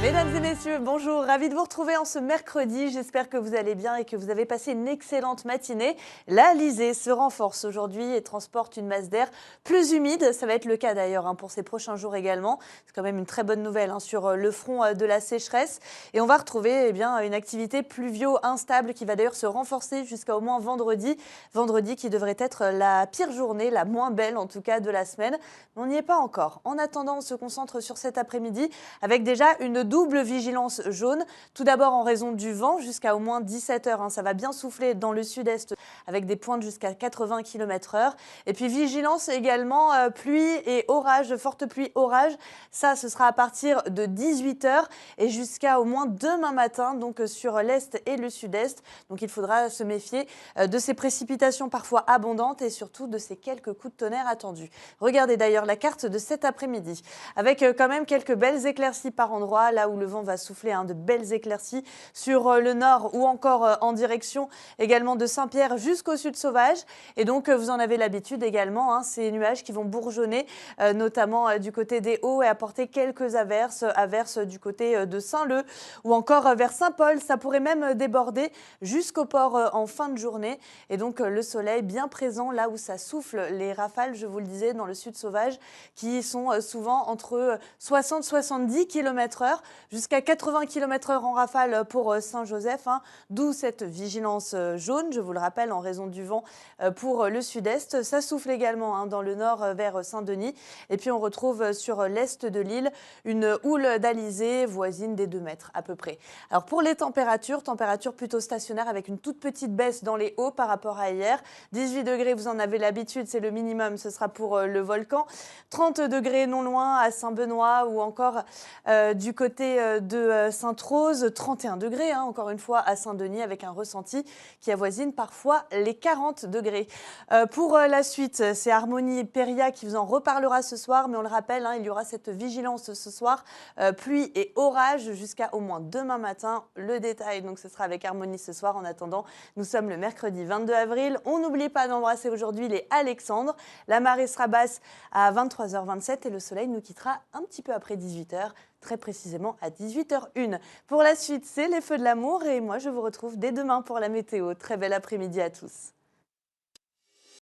Mesdames et messieurs, bonjour, ravi de vous retrouver en ce mercredi. J'espère que vous allez bien et que vous avez passé une excellente matinée. L'Alizé se renforce aujourd'hui et transporte une masse d'air plus humide. Ça va être le cas d'ailleurs pour ces prochains jours également. C'est quand même une très bonne nouvelle sur le front de la sécheresse. Et on va retrouver une activité pluvio-instable qui va d'ailleurs se renforcer jusqu'à au moins vendredi. Vendredi qui devrait être la pire journée, la moins belle en tout cas de la semaine. Mais on n'y est pas encore. En attendant, on se concentre sur cet après-midi avec déjà une double vigilance jaune. Tout d'abord en raison du vent jusqu'à au moins 17 heures. Ça va bien souffler dans le sud-est avec des pointes jusqu'à 80 km/h. Et puis vigilance également pluie et orage, forte pluie, orage. Ça, ce sera à partir de 18 heures et jusqu'à au moins demain matin, donc sur l'est et le sud-est. Donc il faudra se méfier de ces précipitations parfois abondantes et surtout de ces quelques coups de tonnerre attendus. Regardez d'ailleurs la carte de cet après-midi avec quand même quelques belles éclaircies par endroit, là où le vent va souffler, de belles éclaircies sur le nord ou encore en direction également de Saint-Pierre jusqu'au sud sauvage. Et donc vous en avez l'habitude également, ces nuages qui vont bourgeonner notamment du côté des Hauts et apporter quelques averses du côté de Saint-Leu ou encore vers Saint-Paul. Ça pourrait même déborder jusqu'au port en fin de journée. Et donc le soleil bien présent là où ça souffle, les rafales, je vous le disais, dans le sud sauvage qui sont souvent entre 60-70 km/h jusqu'à 80 km/h en rafale pour Saint-Joseph, d'où cette vigilance jaune, je vous le rappelle, en raison du vent pour le sud-est. Ça souffle également dans le nord vers Saint-Denis. Et puis on retrouve sur l'est de l'île une houle d'alizé voisine des 2 mètres à peu près. Alors pour les températures plutôt stationnaires avec une toute petite baisse dans les hauts par rapport à hier. 18 degrés, vous en avez l'habitude, c'est le minimum, ce sera pour le volcan. 30 degrés non loin à Saint-Benoît ou encore du côté de Sainte-Rose. 31 degrés, encore une fois, à Saint-Denis avec un ressenti qui avoisine parfois les 40 degrés. Pour la suite, c'est Harmonie Péria qui vous en reparlera ce soir, mais on le rappelle, il y aura cette vigilance ce soir, pluie et orage jusqu'à au moins demain matin. Le détail, donc ce sera avec Harmonie ce soir. En attendant, nous sommes le mercredi 22 avril. On n'oublie pas d'embrasser aujourd'hui les Alexandres. La marée sera basse à 23h27 et le soleil nous quittera un petit peu après 18h, très précisément à 18h01. Pour la suite, c'est les feux de l'amour et moi je vous retrouve dès demain pour la météo. Très bel après-midi à tous.